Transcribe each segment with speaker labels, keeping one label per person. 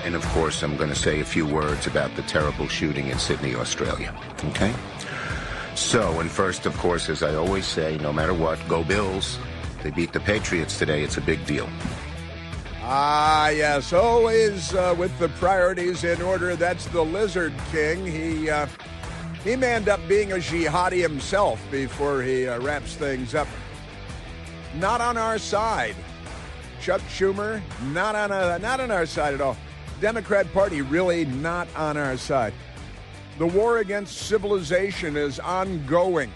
Speaker 1: And, of course, I'm going to say a few words about the terrible shooting in Sydney, Australia. Okay? So, and first, of course, as I always say, no matter what, go Bills. They beat the Patriots today. It's a big deal.
Speaker 2: Yes, always with the priorities in order. That's the Lizard King. He may end up being a jihadi himself before he wraps things up. Not on our side. Chuck Schumer, not on our side at all. Democrat Party really not on our side. The war against civilization is ongoing.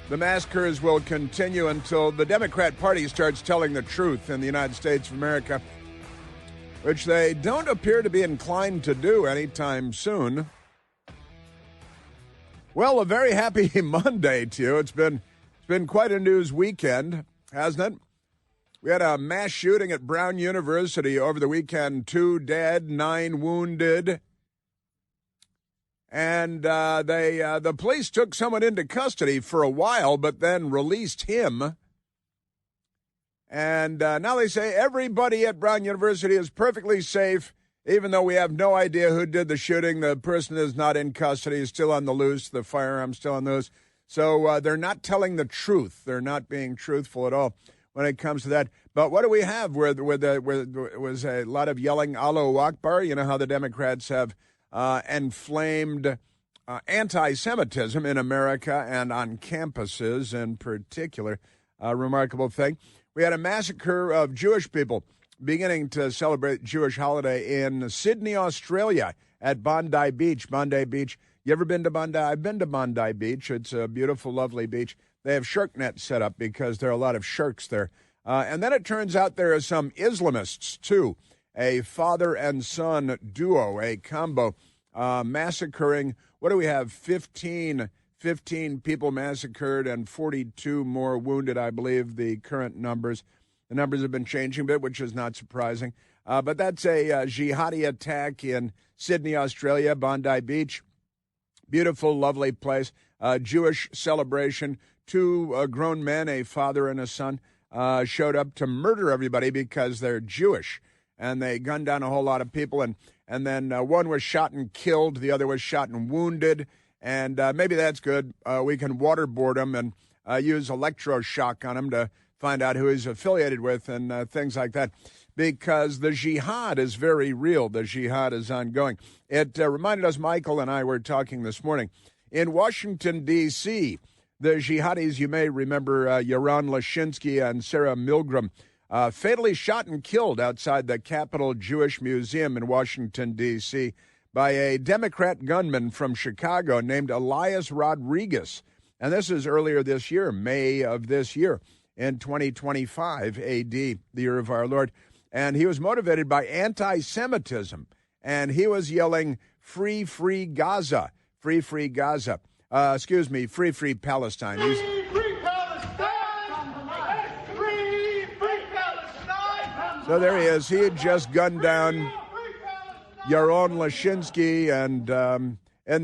Speaker 2: The massacres will continue until the Democrat Party starts telling the truth in the United States of America, which they don't appear to be inclined to do anytime soon. Well, a very happy Monday to you. It's been quite a news weekend, hasn't it? We had a mass shooting at Brown University over the weekend. 2 dead, 9 wounded. And the police took someone into custody for a while, but then released him. And now they say everybody at Brown University is perfectly safe, even though we have no idea who did the shooting. The person is not in custody, is still on the loose, the firearm's still on the loose. So they're not telling the truth. They're not being truthful at all when it comes to that. But what do we have where there was a lot of yelling, Allahu Akbar? You know how the Democrats have inflamed anti-Semitism in America and on campuses in particular. A remarkable thing. We had a massacre of Jewish people beginning to celebrate Jewish holiday in Sydney, Australia at Bondi Beach. Bondi Beach. You ever been to Bondi? I've been to Bondi Beach. It's a beautiful, lovely beach. They have shark nets set up because there are a lot of sharks there. And then it turns out there are some Islamists, too. A father and son duo, a combo, massacring, what do we have, 15 people massacred and 42 more wounded, I believe, the current numbers. The numbers have been changing a bit, which is not surprising. But that's a jihadi attack in Sydney, Australia, Bondi Beach. Beautiful, lovely place. Jewish celebration. 2 grown men, a father and a son, showed up to murder everybody because they're Jewish. And they gunned down a whole lot of people. And then one was shot and killed. The other was shot and wounded. And maybe that's good. We can waterboard him and use electroshock on him to find out who he's affiliated with and things like that. Because the jihad is very real. The jihad is ongoing. It reminded us, Michael and I were talking this morning, in Washington, D.C., the jihadis, you may remember Yaron Lashinsky and Sarah Milgram, fatally shot and killed outside the Capitol Jewish Museum in Washington, D.C., by a Democrat gunman from Chicago named Elias Rodriguez. And this is earlier this year, May of this year, in 2025 A.D., the year of our Lord. And he was motivated by anti-Semitism. And he was yelling, "Free, free Gaza, free, free Gaza." Free, free Palestine.
Speaker 3: Free Palestine! Free Palestine!
Speaker 2: So there he is. He had just gunned down Yaron Lashinsky, and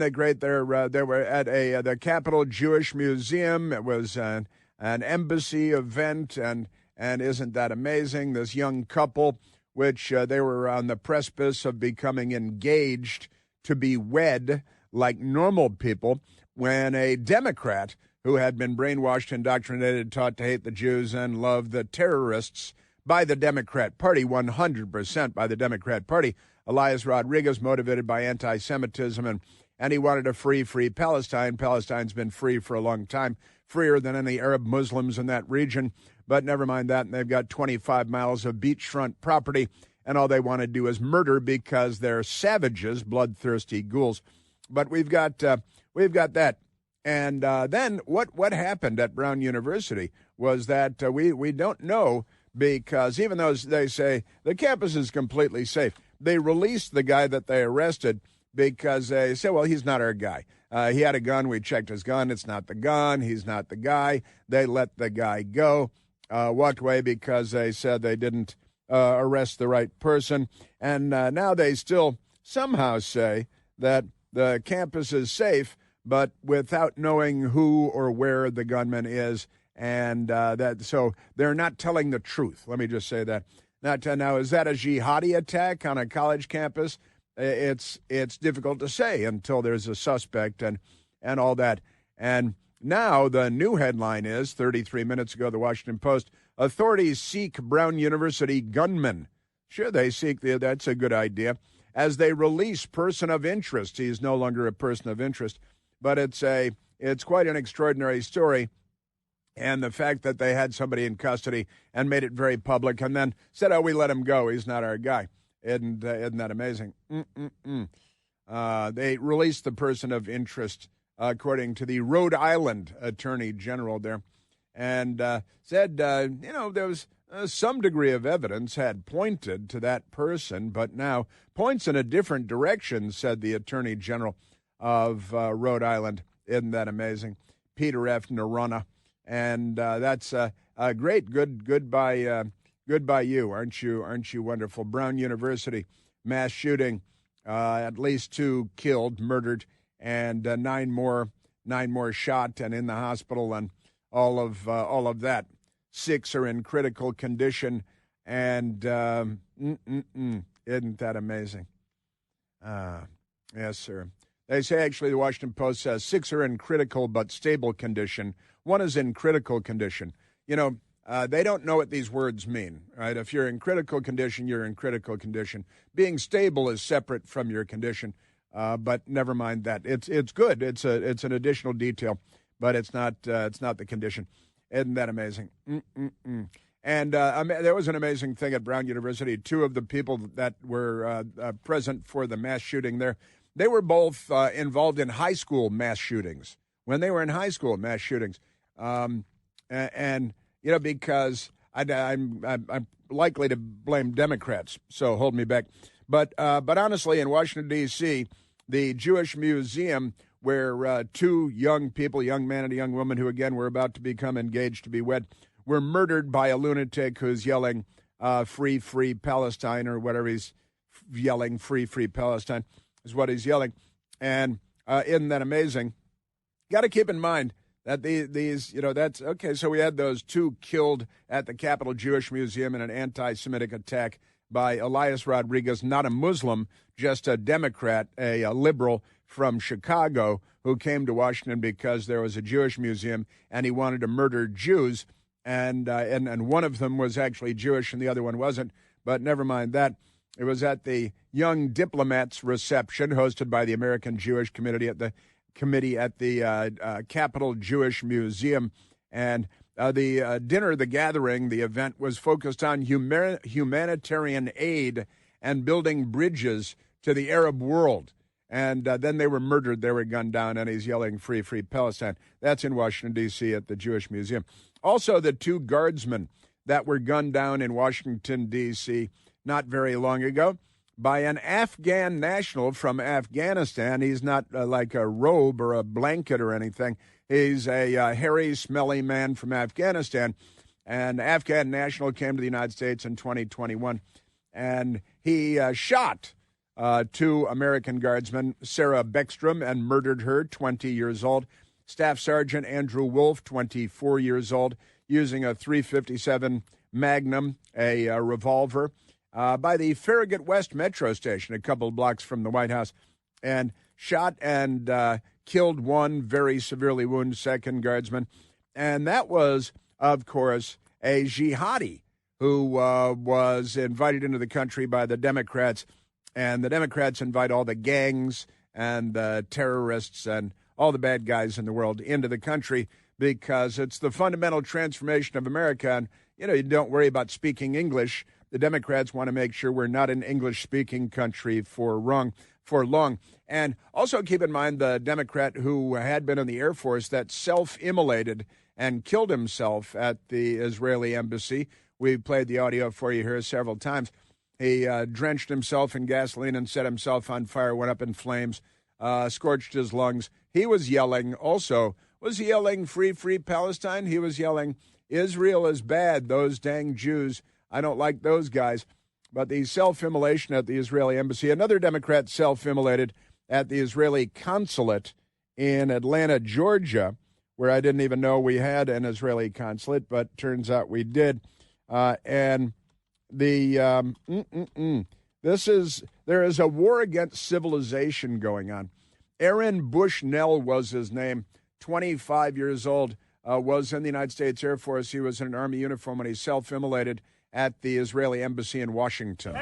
Speaker 2: the great. They were at the Capitol Jewish Museum. It was an embassy event, and isn't that amazing? This young couple, which they were on the precipice of becoming engaged to be wed like normal people, when a Democrat who had been brainwashed, indoctrinated, taught to hate the Jews and love the terrorists by the Democrat Party, 100% by the Democrat Party, Elias Rodriguez, motivated by anti-Semitism, and he wanted a free Palestine. Palestine's been free for a long time, freer than any Arab Muslims in that region. But never mind that, and they've got 25 miles of beachfront property, and all they want to do is murder because they're savages, bloodthirsty ghouls. But we've got that. And then what happened at Brown University was that we don't know, because even though they say the campus is completely safe, they released the guy that they arrested because they said, well, he's not our guy. He had a gun. We checked his gun. It's not the gun. He's not the guy. They let the guy go, walked away because they said they didn't arrest the right person. And now they still somehow say that the campus is safe, but without knowing who or where the gunman is. And so they're not telling the truth. Let me just say that. Now, is that a jihadi attack on a college campus? It's difficult to say until there's a suspect and all that. And now the new headline is, 33 minutes ago, the Washington Post, authorities seek Brown University gunman. Sure, they seek, that's a good idea. As they release person of interest. He's no longer a person of interest, but it's quite an extraordinary story. And the fact that they had somebody in custody and made it very public and then said, oh, we let him go. He's not our guy. Isn't that amazing? They released the person of interest, according to the Rhode Island Attorney General there, and said, there was some degree of evidence had pointed to that person, but now points in a different direction, said the Attorney General of Rhode Island. Isn't that amazing? Peter F. Noronha. And that's great. Good by you. Aren't you wonderful? Brown University mass shooting, at least 2 killed, murdered, and 9 more shot and in the hospital, and all of that. 6 are in critical condition, and isn't that amazing? Yes, sir. They say, actually, the Washington Post says 6 are in critical but stable condition. 1 is in critical condition. They don't know what these words mean, right? If you're in critical condition, you're in critical condition. Being stable is separate from your condition, but never mind that. It's good. It's an additional detail, but it's not the condition. Isn't that amazing? And there was an amazing thing at Brown University. 2 of the people that were present for the mass shooting there, they were both involved in high school mass shootings. When they were in high school mass shootings, because I'm likely to blame Democrats, so hold me back. But honestly, in Washington, D.C., the Jewish Museum, where 2 young people, young man and a young woman who, again, were about to become engaged to be wed, were murdered by a lunatic who's yelling, free, free Palestine, or whatever he's yelling, free, free Palestine is what he's yelling. And isn't that amazing? Got to keep in mind that these, that's okay. So we had those 2 killed at the Capitol Jewish Museum in an anti-Semitic attack by Elias Rodriguez, not a Muslim, just a Democrat, a liberal from Chicago who came to Washington because there was a Jewish museum and he wanted to murder Jews. And one of them was actually Jewish and the other one wasn't. But never mind that. It was at the Young Diplomats reception hosted by the American Jewish Committee at the Capitol Jewish Museum. And the dinner, the gathering, the event was focused on humanitarian aid and building bridges to the Arab world. And then they were murdered. They were gunned down, and he's yelling, free, free Palestine. That's in Washington, D.C. at the Jewish Museum. Also, the 2 guardsmen that were gunned down in Washington, D.C. not very long ago by an Afghan national from Afghanistan. He's not like a robe or a blanket or anything. He's a hairy, smelly man from Afghanistan. An Afghan national came to the United States in 2021, and he shot 2 American guardsmen, Sarah Beckstrom, and murdered her, 20 years old. Staff Sergeant Andrew Wolf, 24 years old, using a .357 Magnum, a revolver, by the Farragut West Metro Station, a couple blocks from the White House, and shot and killed 1, very severely wounded 2nd guardsman. And that was, of course, a jihadi who was invited into the country by the Democrats. And the Democrats invite all the gangs and the terrorists and all the bad guys in the world into the country because it's the fundamental transformation of America. And, you don't worry about speaking English. The Democrats want to make sure we're not an English-speaking country for long. And also keep in mind the Democrat who had been in the Air Force that self-immolated and killed himself at the Israeli embassy. We played the audio for you here several times. He drenched himself in gasoline and set himself on fire, went up in flames, scorched his lungs. He was yelling also. Was he yelling, free, free Palestine? He was yelling, Israel is bad, those dang Jews. I don't like those guys. But the self-immolation at the Israeli embassy, another Democrat self-immolated at the Israeli consulate in Atlanta, Georgia, where I didn't even know we had an Israeli consulate, but turns out we did. And there is a war against civilization going on. Aaron Bushnell was his name, 25 years old, was in the United States Air Force. He was in an Army uniform when he self-immolated at the Israeli embassy in Washington.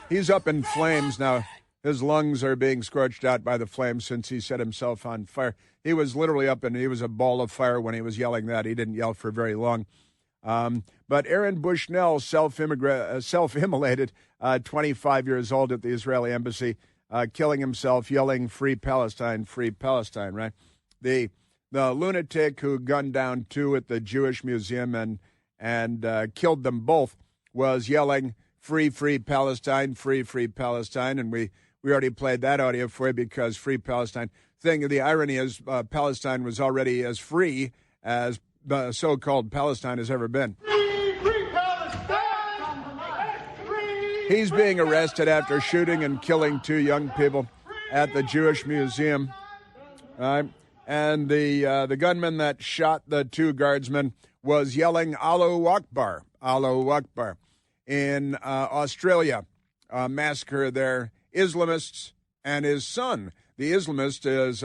Speaker 2: He's up in flames now. His lungs are being scorched out by the flames since he set himself on fire. He was literally he was a ball of fire when he was yelling that. He didn't yell for very long. But Aaron Bushnell self-immolated, 25 years old at the Israeli embassy, killing himself, yelling, free Palestine, right? The lunatic who gunned down two at the Jewish Museum and killed them both was yelling, free Palestine, free Palestine. And we already played that audio for you because free Palestine. The irony is Palestine was already as free as the so-called Palestine has ever been.
Speaker 3: Free Palestine!
Speaker 2: He's being arrested after shooting and killing two young people at the Jewish Museum. And the gunman that shot the two guardsmen was yelling Allahu Akbar, Allahu Akbar. In Australia, a massacre there, Islamists and his son. The Islamist is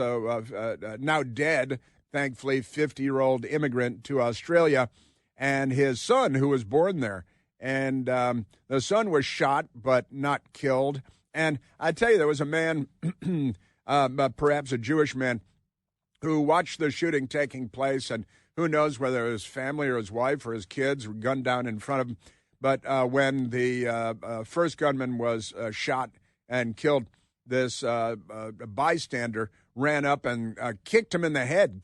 Speaker 2: now dead, thankfully, 50-year-old immigrant to Australia, and his son, who was born there. And the son was shot but not killed. And I tell you, there was a man, perhaps a Jewish man, who watched the shooting taking place, and who knows whether his family or his wife or his kids were gunned down in front of him. But when the first gunman was shot and killed, this bystander ran up and kicked him in the head.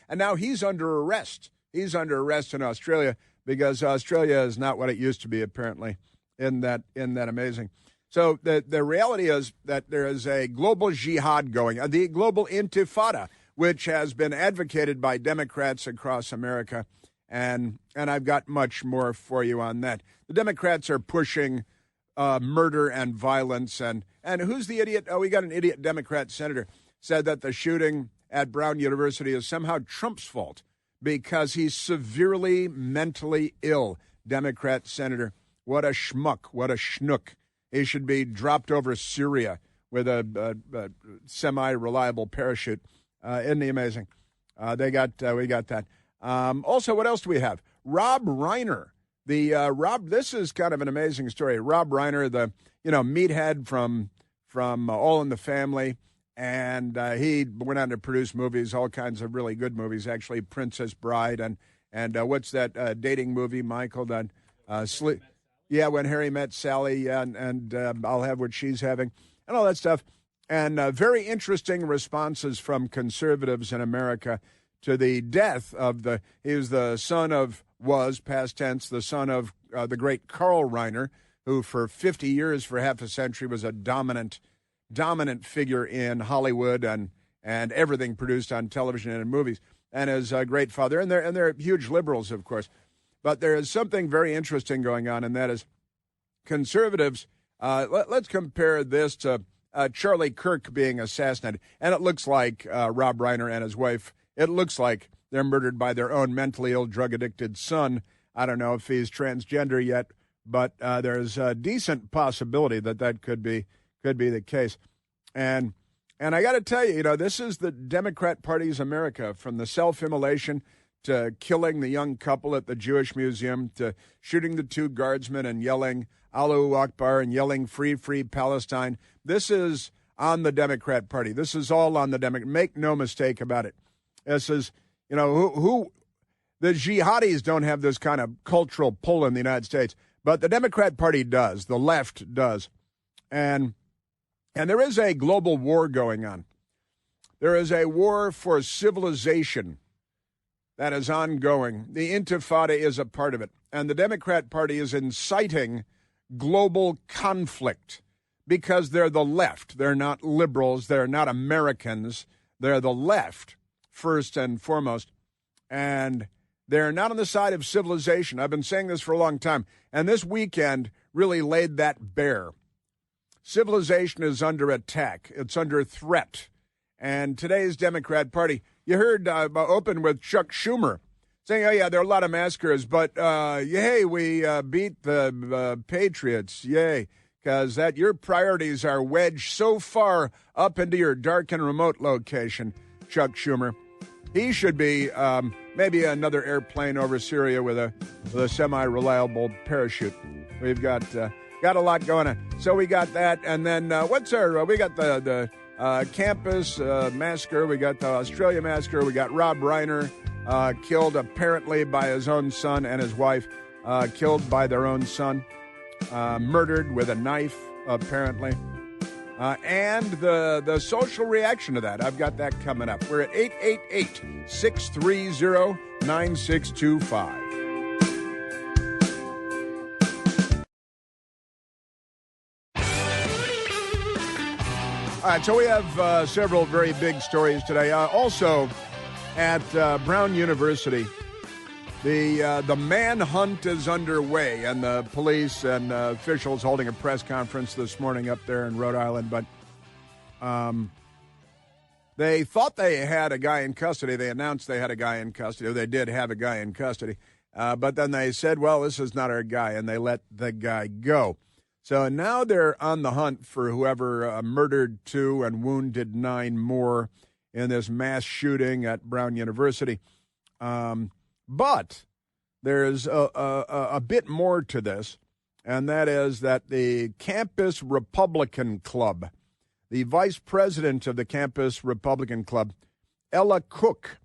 Speaker 2: And now he's under arrest. He's under arrest in Australia because Australia is not what it used to be, apparently. Isn't that amazing? So the reality is that there is a global jihad going, the global intifada, which has been advocated by Democrats across America. And I've got much more for you on that. The Democrats are pushing murder and violence. And who's the idiot? Oh, we got an idiot Democrat senator said that the shooting at Brown University is somehow Trump's fault because he's severely mentally ill. Democrat senator. What a schmuck. What a schnook. He should be dropped over Syria with a semi-reliable parachute. Isn't he amazing? We got that. Also, what else do we have? Rob Reiner. This is kind of an amazing story. Rob Reiner, the meathead from All in the Family, and he went on to produce movies, all kinds of really good movies, actually, Princess Bride, and what's that dating movie, Michael? That When Harry Met Sally, and I'll Have What She's Having, and all that stuff. And very interesting responses from conservatives in America to the death of he was the son of, past tense, the son of the great Carl Reiner, who for 50 years, for half a century, was a dominant figure in Hollywood and everything produced on television and in movies, and his great father. And they're huge liberals, of course. But there is something very interesting going on, and that is conservatives. Let's compare this to Charlie Kirk being assassinated. And it looks like Rob Reiner and his wife, it looks like they're murdered by their own mentally ill, drug-addicted son. I don't know if he's transgender yet, but there's a decent possibility that could be the case. And I got to tell you, this is the Democrat Party's America, from the self-immolation to killing the young couple at the Jewish Museum to shooting the two guardsmen and yelling Allahu Akbar and yelling free Palestine. This is on the Democrat Party. This is all on the Democrat. Make no mistake about it. This is, who the jihadis don't have this kind of cultural pull in the United States, but the Democrat Party does. The left does. And there is a global war going on. There is a war for civilization that is ongoing. The Intifada is a part of it. And the Democrat Party is inciting global conflict because they're the left. They're not liberals. They're not Americans. They're the left, first and foremost. And they're not on the side of civilization. I've been saying this for a long time. And this weekend really laid that bare. Civilization is under attack. It's under threat. And today's Democrat Party, you heard open with Chuck Schumer saying, oh, yeah, there are a lot of massacres, but yay, we beat the Patriots, yay, because your priorities are wedged so far up into your dark and remote location, Chuck Schumer. He should be maybe another airplane over Syria with a semi-reliable parachute. We've got a lot going on. So we got that, and then we got the campus massacre, we got the Australia massacre, we got Rob Reiner killed apparently by his own son and his wife, killed by their own son, murdered with a knife apparently. And the social reaction to that. I've got that coming up. We're at 888-630-9625. All right, so we have several very big stories today. Also, at Brown University, the manhunt is underway, and the police and officials holding a press conference this morning up there in Rhode Island. But they thought they had a guy in custody. They announced they had a guy in custody. They did have a guy in custody. But then they said, well, this is not our guy, and they let the guy go. So now they're on the hunt for whoever murdered 2 and wounded 9 more in this mass shooting at Brown University. But there's a bit more to this, and that is that the Campus Republican Club, the vice president of the Campus Republican Club, Ella Cook,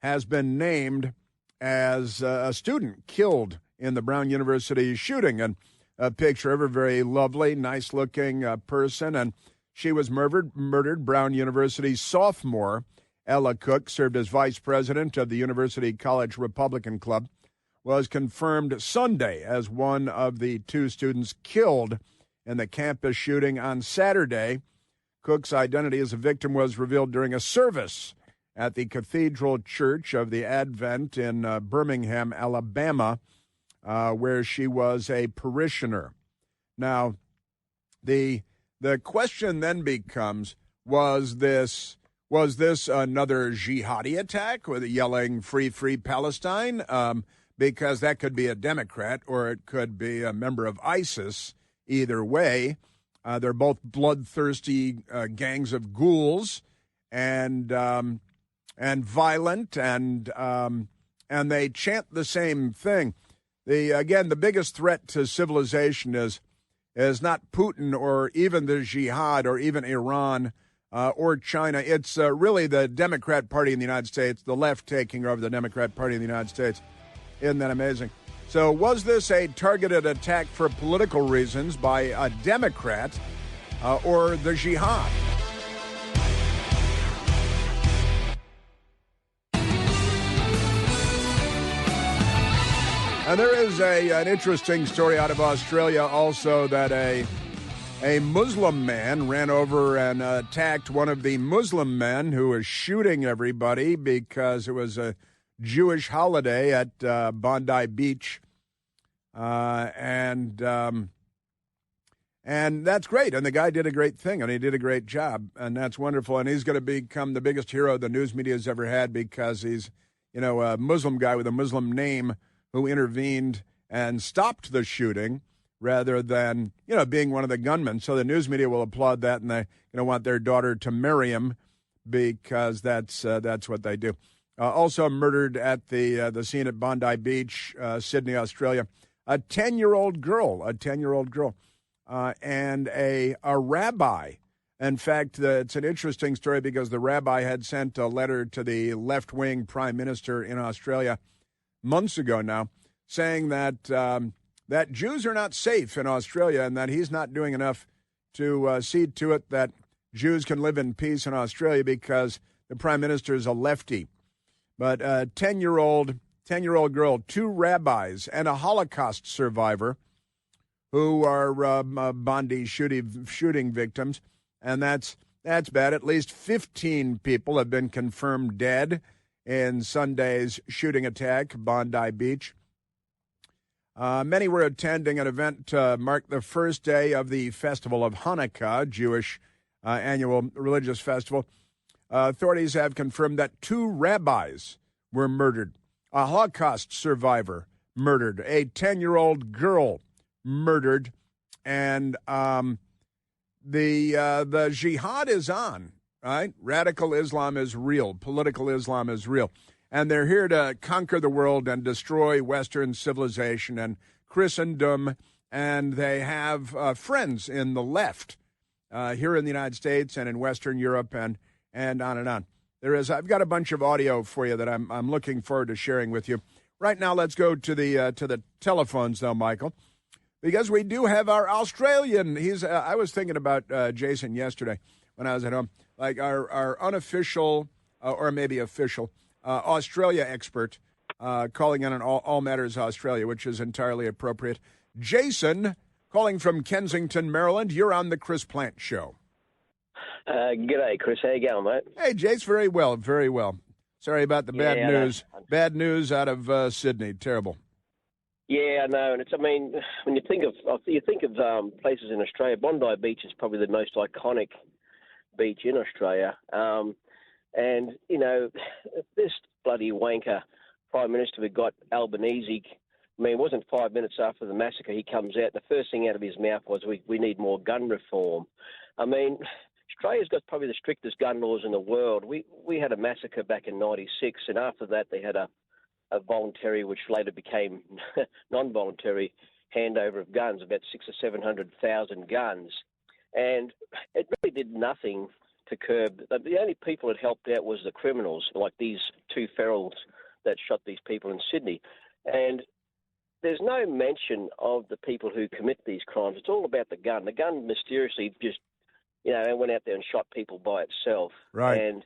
Speaker 2: has been named as a student killed in the Brown University shooting. And a picture of her, very lovely, nice-looking person, and she was murdered. Brown University sophomore Ella Cook served as vice president of the University College Republican Club, was confirmed Sunday as one of the 2 students killed in the campus shooting on Saturday. Cook's identity as a victim was revealed during a service at the Cathedral Church of the Advent in Birmingham, Alabama, where she was a parishioner. Now, the question then becomes, was this another jihadi attack with yelling "Free, free Palestine"? Because that could be a Democrat or it could be a member of ISIS. Either way, they're both bloodthirsty gangs of ghouls and violent, and they chant the same thing. The biggest threat to civilization is not Putin or even the jihad or even Iran or China. It's really the Democrat Party in the United States, the left taking over the Democrat Party in the United States. Isn't that amazing? So was this a targeted attack for political reasons by a Democrat or the jihad? And there is an interesting story out of Australia also that a Muslim man ran over and attacked one of the Muslim men who was shooting everybody because it was a Jewish holiday at Bondi Beach. And that's great. And the guy did a great thing, and he did a great job, and that's wonderful. And he's going to become the biggest hero the news media has ever had because he's, a Muslim guy with a Muslim name who intervened and stopped the shooting rather than, being one of the gunmen. So the news media will applaud that, and they want their daughter to marry him because that's what they do. Also murdered at the scene at Bondi Beach, Sydney, Australia, a 10-year-old girl, and a rabbi. In fact, it's an interesting story because the rabbi had sent a letter to the left-wing prime minister in Australia months ago now, saying that that Jews are not safe in Australia and that he's not doing enough to see to it that Jews can live in peace in Australia because the prime minister is a lefty. But a 10-year-old girl, 2 rabbis, and a Holocaust survivor who are Bondi shooting victims, and that's bad. At least 15 people have been confirmed dead in Sunday's shooting attack, Bondi Beach. Many were attending an event to mark the first day of the Festival of Hanukkah, Jewish annual religious festival. Authorities have confirmed that 2 rabbis were murdered. A Holocaust survivor murdered. A 10-year-old girl murdered. And the jihad is on, right? Radical Islam is real. Political Islam is real. And they're here to conquer the world and destroy Western civilization and Christendom. And they have friends in the left here in the United States and in Western Europe and on and on. I've got a bunch of audio for you that I'm looking forward to sharing with you. Right now, let's go to the telephones, though, Michael, because we do have our Australian. I was thinking about Jason yesterday when I was at home, like our unofficial or maybe official Australia expert calling in on all matters Australia, which is entirely appropriate. Jason, calling from Kensington, Maryland. You're on the Chris Plant Show.
Speaker 4: G'day, Chris. How you going, mate?
Speaker 2: Hey, Jace. Very well, very well. Sorry about the bad news. Bad news out of Sydney. Terrible.
Speaker 4: Yeah, I know. And when you think of places in Australia, Bondi Beach is probably the most iconic beach in Australia. And this bloody wanker Prime Minister we got, Albanese. It wasn't 5 minutes after the massacre he comes out. The first thing out of his mouth was, "We need more gun reform." Australia's got probably the strictest gun laws in the world. We had a massacre back in '96, and after that they had a voluntary, which later became non-voluntary, handover of guns, about 600,000 or 700,000 guns, and it really did nothing to curb. The only people it helped out was the criminals, like these two ferals that shot these people in Sydney, and there's no mention of the people who commit these crimes. It's all about the gun. The gun mysteriously just went out there and shot people by itself.
Speaker 2: Right.
Speaker 4: And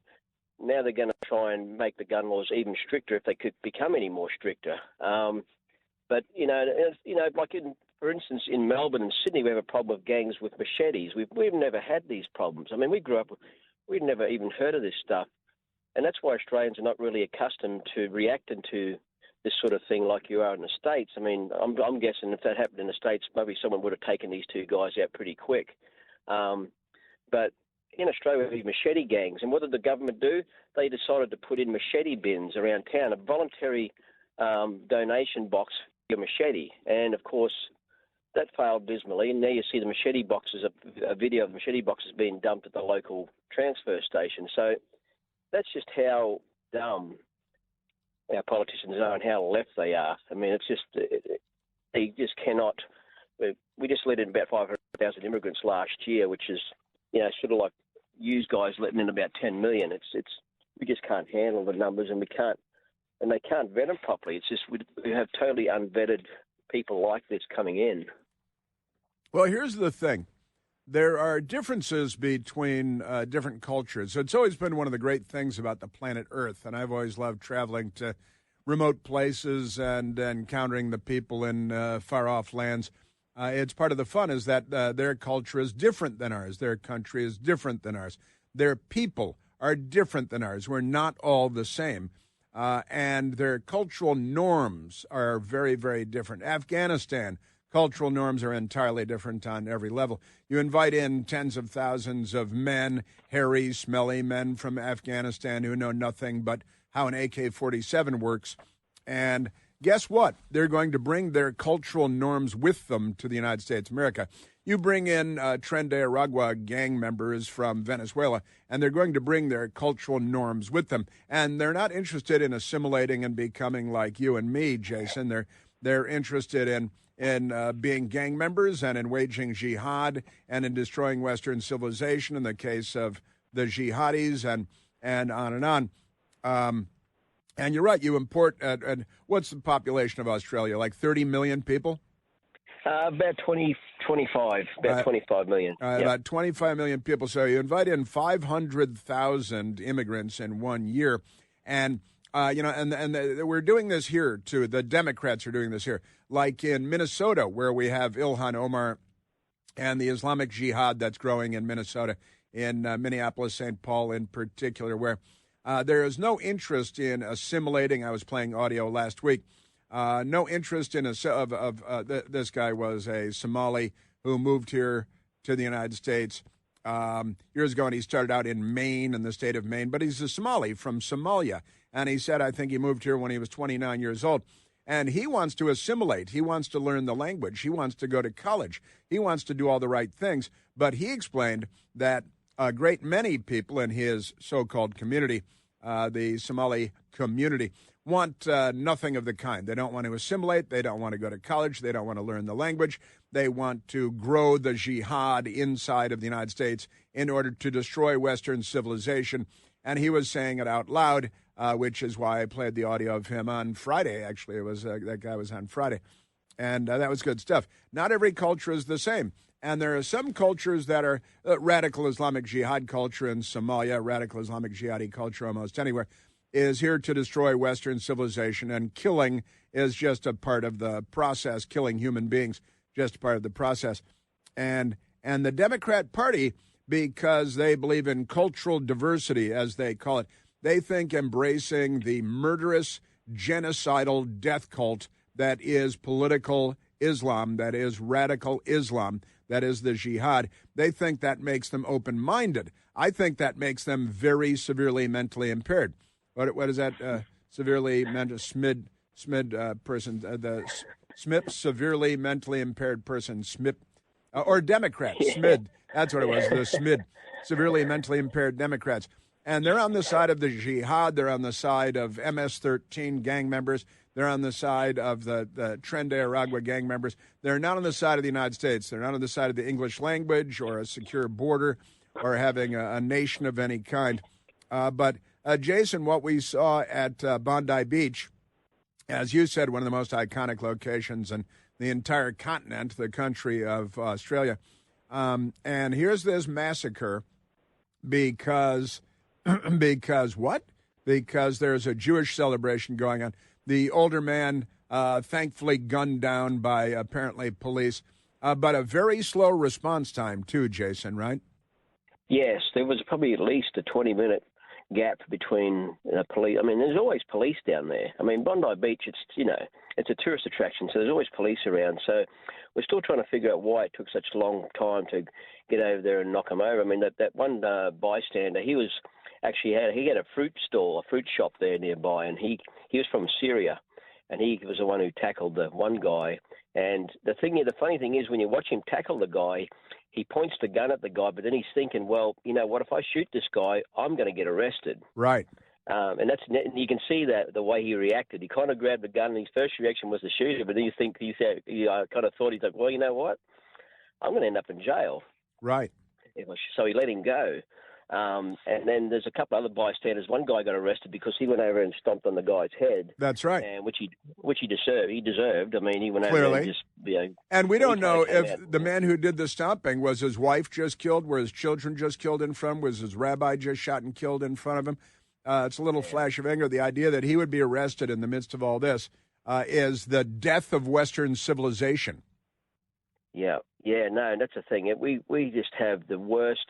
Speaker 4: now they're going to try and make the gun laws even stricter if they could become any more stricter. But for instance, in Melbourne and Sydney, we have a problem with gangs with machetes. We've never had these problems. We grew up, we'd never even heard of this stuff. And that's why Australians are not really accustomed to reacting to this sort of thing like you are in the States. I'm guessing if that happened in the States, maybe someone would have taken these two guys out pretty quick. But in Australia, we have machete gangs. And what did the government do? They decided to put in machete bins around town, a voluntary donation box for your machete. And, of course, that failed dismally. And now you see the machete boxes, a video of the machete boxes being dumped at the local transfer station. So that's just how dumb our politicians are and how left they are. It's just they just cannot. We just let in about 500,000 immigrants last year, which is sort of like you guys letting in about 10 million. We just can't handle the numbers, and they can't vet them properly. It's just we have totally unvetted people like this coming in.
Speaker 2: Well, here's the thing. There are differences between different cultures. It's always been one of the great things about the planet Earth, and I've always loved traveling to remote places and encountering the people in far-off lands. It's part of the fun is that their culture is different than ours. Their country is different than ours. Their people are different than ours. We're not all the same. And their cultural norms are very, very different. Afghanistan, cultural norms are entirely different on every level. You invite in tens of thousands of men, hairy, smelly men from Afghanistan who know nothing but how an AK-47 works. And guess what? They're going to bring their cultural norms with them to the United States of America. You bring in Tren de Aragua gang members from Venezuela, and they're going to bring their cultural norms with them. And they're not interested in assimilating and becoming like you and me, Jason. They're interested in being gang members and in waging jihad and in destroying Western civilization in the case of the jihadis and on and on. And you're right, you import, and what's the population of Australia, like 30 million people?
Speaker 4: About 25 million.
Speaker 2: Yep. About 25 million people. So you invite in 500,000 immigrants in 1 year. And, we're doing this here, too. The Democrats are doing this here. Like in Minnesota, where we have Ilhan Omar and the Islamic Jihad that's growing in Minnesota, in Minneapolis, St. Paul in particular, where there is no interest in assimilating. I was playing audio last week. No interest in this guy was a Somali who moved here to the United States years ago, and he started out in Maine, in the state of Maine, but he's a Somali from Somalia. And he said, I think he moved here when he was 29 years old. And he wants to assimilate. He wants to learn the language. He wants to go to college. He wants to do all the right things. But he explained that a great many people in his so-called community, the Somali community, want nothing of the kind. They don't want to assimilate. They don't want to go to college. They don't want to learn the language. They want to grow the jihad inside of the United States in order to destroy Western civilization. And he was saying it out loud, which is why I played the audio of him on Friday. Actually, it was that guy was on Friday. And that was good stuff. Not every culture is the same. And there are some cultures that are radical Islamic jihad culture in Somalia, radical Islamic jihadi culture almost anywhere, is here to destroy Western civilization. And killing is just a part of the process. Killing human beings, just a part of the process. And the Democrat Party, because they believe in cultural diversity, as they call it, they think embracing the murderous, genocidal death cult that is political Islam, that is radical Islam, that is the jihad, they think that makes them open-minded. I think that makes them very severely mentally impaired. What is that? Severely mental person, the SMIP, severely mentally impaired person, SMIP, or Democrat, SMID. That's what it was, the SMID, severely mentally impaired Democrats. And they're on the side of the jihad. They're on the side of MS-13 gang members. They're on the side of the Tren de Aragua gang members. They're not on the side of the United States. They're not on the side of the English language or a secure border or having a nation of any kind. But Jason, what we saw at Bondi Beach, as you said, one of the most iconic locations in the entire continent, the country of Australia. And here's this massacre because what? Because there's a Jewish celebration going on. The older man, thankfully gunned down by apparently police, but a very slow response time too, Jason, right?
Speaker 4: Yes, there was probably at least a 20-minute gap between police. I mean, there's always police down there. I mean, Bondi Beach, it's a tourist attraction, so there's always police around. So we're still trying to figure out why it took such a long time to get over there and knock them over. I mean, that one bystander, he had a fruit stall, a fruit shop there nearby, and he was from Syria, and he was the one who tackled the one guy. And the funny thing is, when you watch him tackle the guy, he points the gun at the guy, but then he's thinking, well, you know what? If I shoot this guy, I'm going to get arrested.
Speaker 2: Right.
Speaker 4: And you can see that the way he reacted. He kind of grabbed the gun, and his first reaction was to shoot him, but then I kind of thought, he's like, well, you know what? I'm going to end up in jail.
Speaker 2: Right.
Speaker 4: So he let him go. And then there's a couple other bystanders. One guy got arrested because he went over and stomped on the guy's head.
Speaker 2: That's right.
Speaker 4: And which he deserved. He deserved. I mean, he went
Speaker 2: Clearly.
Speaker 4: over and just,
Speaker 2: And we don't know if the man who did the stomping, was his wife just killed? Were his children just killed in front? Was his rabbi just shot and killed in front of him? It's a little flash of anger. The idea that he would be arrested in the midst of all this is the death of Western civilization.
Speaker 4: Yeah, no, that's the thing. We just have the worst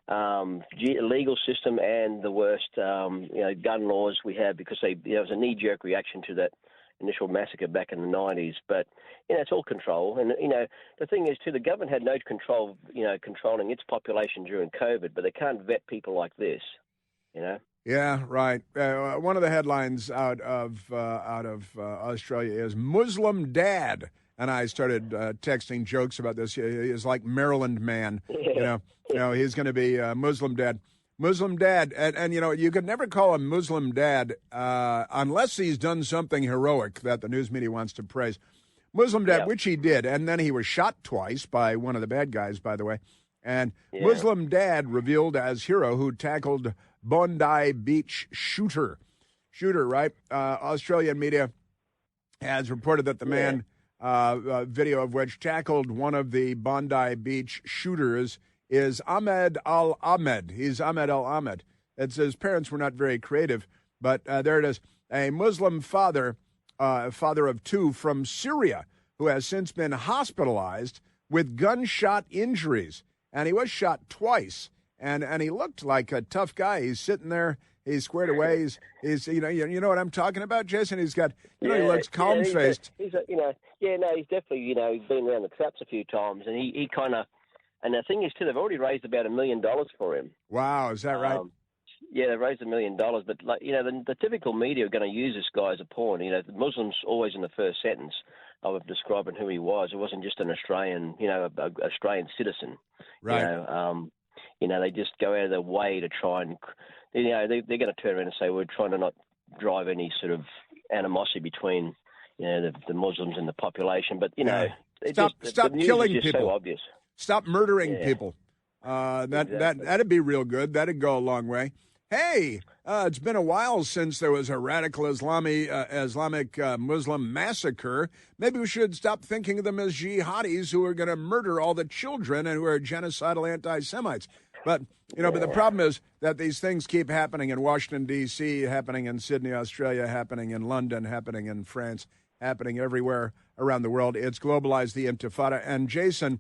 Speaker 4: legal system and the worst gun laws we have, because there was a knee-jerk reaction to that initial massacre back in the 90s. But it's all control. And the thing is too, the government had no control, controlling its population during COVID, but they can't vet people like this.
Speaker 2: Yeah, right. One of the headlines out of Australia is Muslim dad. And I started texting jokes about this. He is like Maryland man.
Speaker 4: Yeah.
Speaker 2: He's going to be Muslim dad. Muslim dad. And you could never call him Muslim dad unless he's done something heroic that the news media wants to praise. Muslim dad, which he did. And then he was shot twice by one of the bad guys, by the way. And Muslim dad revealed as hero who tackled Bondi Beach shooter. Right? Australian media has reported that the man... video of which tackled one of the Bondi Beach shooters is Ahmed Al-Ahmed. He's Ahmed Al-Ahmed. His parents were not very creative, but there it is. A Muslim father of two from Syria, who has since been hospitalized with gunshot injuries. And he was shot twice. And he looked like a tough guy. He's sitting there. He's squared away. He's you know what I'm talking about, Jason? He's got, he looks calm-faced.
Speaker 4: He's definitely, he's been around the traps a few times, and he kind of, And the thing is, too, they've already raised about $1 million for him.
Speaker 2: Wow, is that right?
Speaker 4: Yeah, they've raised $1 million, but the typical media are going to use this guy as a pawn. The Muslims always in the first sentence of describing who he was. It wasn't just an Australian, Australian citizen.
Speaker 2: Right.
Speaker 4: They just go out of their way to try and, they're going to turn around and say we're trying to not drive any sort of animosity between, the Muslims and the population. But
Speaker 2: stop killing
Speaker 4: is just
Speaker 2: people.
Speaker 4: So obvious.
Speaker 2: Stop murdering people. That'd be real good. That'd go a long way. Hey, it's been a while since there was a radical Islamic Muslim massacre. Maybe we should stop thinking of them as jihadis who are going to murder all the children and who are genocidal anti-Semites. But but the problem is that these things keep happening in Washington, D.C., happening in Sydney, Australia, happening in London, happening in France, happening everywhere around the world. It's globalized the Intifada. And Jason,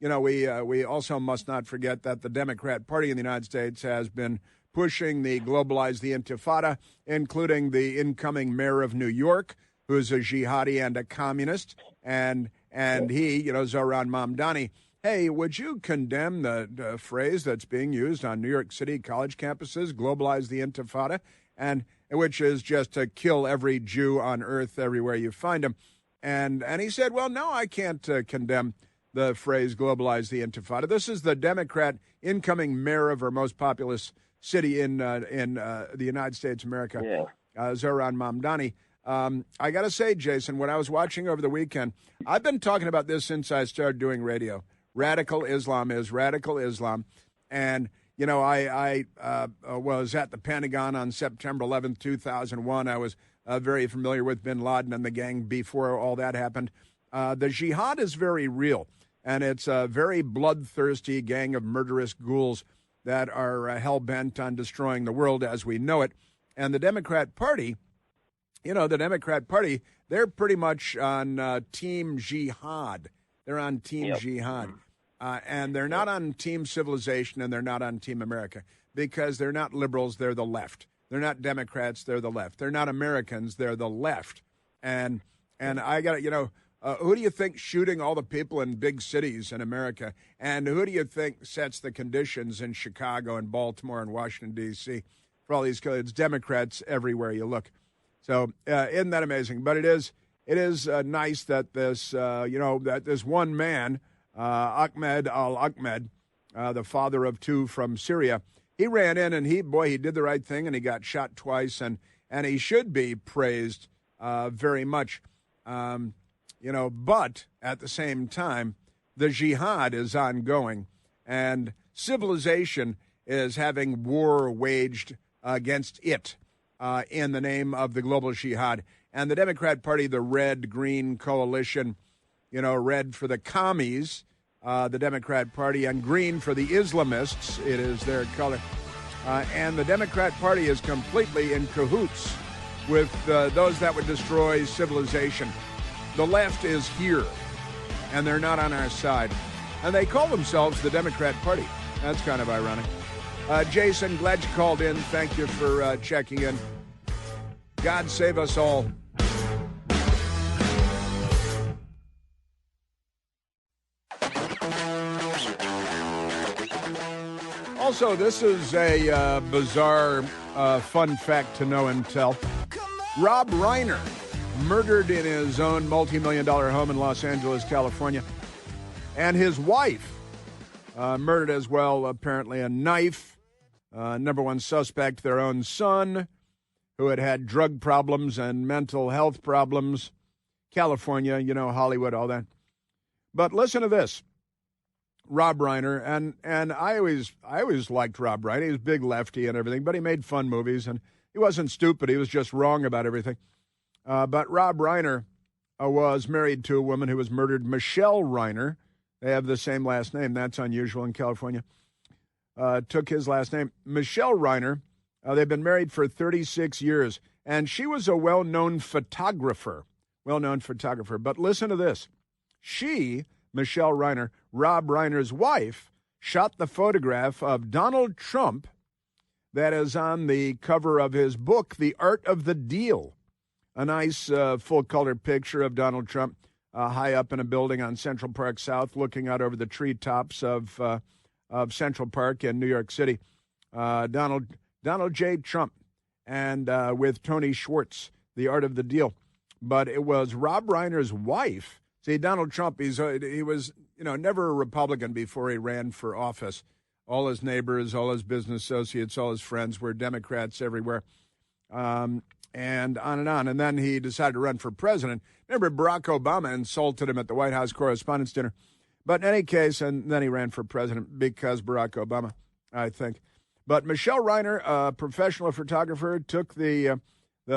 Speaker 2: we also must not forget that the Democrat Party in the United States has been pushing the globalize the Intifada, including the incoming mayor of New York, who's a jihadi and a communist, and he, Zohran Mamdani. Hey, would you condemn the phrase that's being used on New York City college campuses, globalize the Intifada, and which is just to kill every Jew on earth everywhere you find him? And he said, well, no, I can't condemn the phrase globalize the Intifada. This is the Democrat incoming mayor of our most populous city in the United States of America, Zohran Mamdani. I got to say, Jason, when I was watching over the weekend, I've been talking about this since I started doing radio. Radical Islam is radical Islam. And, I was at the Pentagon on September 11th, 2001. I was very familiar with bin Laden and the gang before all that happened. The jihad is very real, and it's a very bloodthirsty gang of murderous ghouls that are hell-bent on destroying the world as we know it. And the Democrat Party, they're pretty much on Team Jihad. They're on Team Jihad. And they're not on Team Civilization, and they're not on Team America, because they're not liberals, they're the left. They're not Democrats, they're the left. They're not Americans, they're the left. And I got to, who do you think shooting all the people in big cities in America? And who do you think sets the conditions in Chicago and Baltimore and Washington, D.C. for all these kids? Democrats everywhere you look. So isn't that amazing? But it is nice that this one man, Ahmed al-Ahmed, the father of two from Syria, he ran in and he did the right thing, and he got shot twice, and he should be praised very much. But at the same time, the jihad is ongoing, and civilization is having war waged against it in the name of the global jihad. And the Democrat Party, the red-green coalition, red for the commies, the Democrat Party, and green for the Islamists, it is their color. And the Democrat Party is completely in cahoots with those that would destroy civilization. The left is here, and they're not on our side. And they call themselves the Democrat Party. That's kind of ironic. Jason, glad you called in. Thank you for checking in. God save us all. Also, this is a bizarre fun fact to know and tell. Rob Reiner, murdered in his own multi-million-dollar home in Los Angeles, California. And his wife, murdered as well, apparently a knife. Number one suspect, their own son, who had drug problems and mental health problems. California, Hollywood, all that. But listen to this. Rob Reiner, and I always liked Rob Reiner. He was a big lefty and everything, but he made fun movies, and he wasn't stupid. He was just wrong about everything. But Rob Reiner was married to a woman who was murdered, Michelle Reiner. They have the same last name. That's unusual in California. Took his last name. Michelle Reiner, they've been married for 36 years, and she was a well-known photographer. But listen to this. She, Michelle Reiner, Rob Reiner's wife, shot the photograph of Donald Trump that is on the cover of his book, The Art of the Deal. A nice full-color picture of Donald Trump high up in a building on Central Park South, looking out over the treetops of Central Park in New York City. Donald J. Trump, and with Tony Schwartz, The Art of the Deal. But it was Rob Reiner's wife. See, Donald Trump, he was never a Republican before he ran for office. All his neighbors, all his business associates, all his friends were Democrats everywhere, and on and on. And then he decided to run for president. Remember, Barack Obama insulted him at the White House Correspondents' Dinner. But in any case, and then he ran for president because Barack Obama, I think. But Michelle Reiner, a professional photographer, took the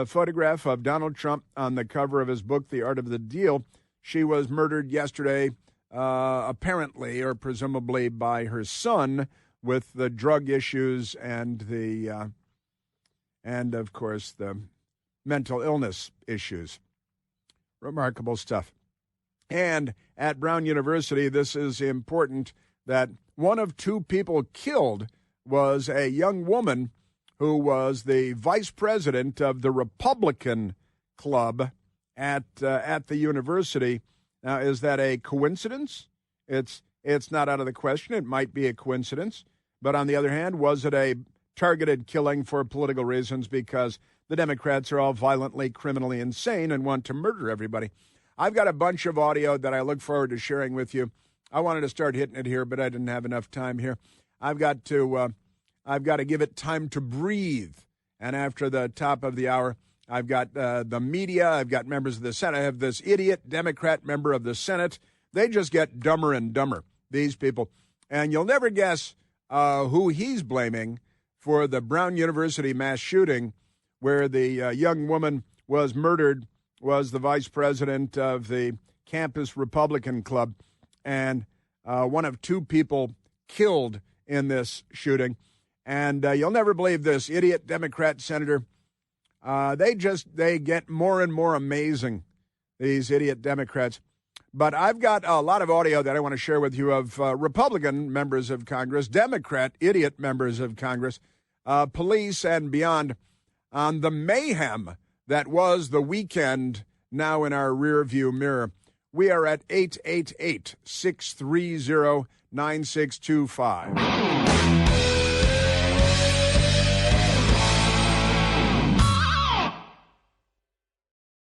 Speaker 2: photograph of Donald Trump on the cover of his book, The Art of the Deal. She was murdered yesterday, apparently or presumably by her son, with the drug issues and of course the mental illness issues. Remarkable stuff. And at Brown University, this is important, that one of two people killed was a young woman who was the vice president of the Republican Club at the university. Now, is that a coincidence? It's not out of the question. It might be a coincidence. But on the other hand, was it a targeted killing for political reasons because the Democrats are all violently, criminally insane and want to murder everybody? I've got a bunch of audio that I look forward to sharing with you. I wanted to start hitting it here, but I didn't have enough time here. I've got to give it time to breathe. And after the top of the hour, I've got the media. I've got members of the Senate. I have this idiot Democrat member of the Senate. They just get dumber and dumber, these people. And you'll never guess who he's blaming for the Brown University mass shooting, where the young woman was murdered, was the vice president of the campus Republican Club, and one of two people killed in this shooting. And you'll never believe this idiot Democrat senator. They get more and more amazing, these idiot Democrats. But I've got a lot of audio that I want to share with you of Republican members of Congress, Democrat idiot members of Congress, police and beyond, on the mayhem that was the weekend now in our rearview mirror. We are at 888-630-9625.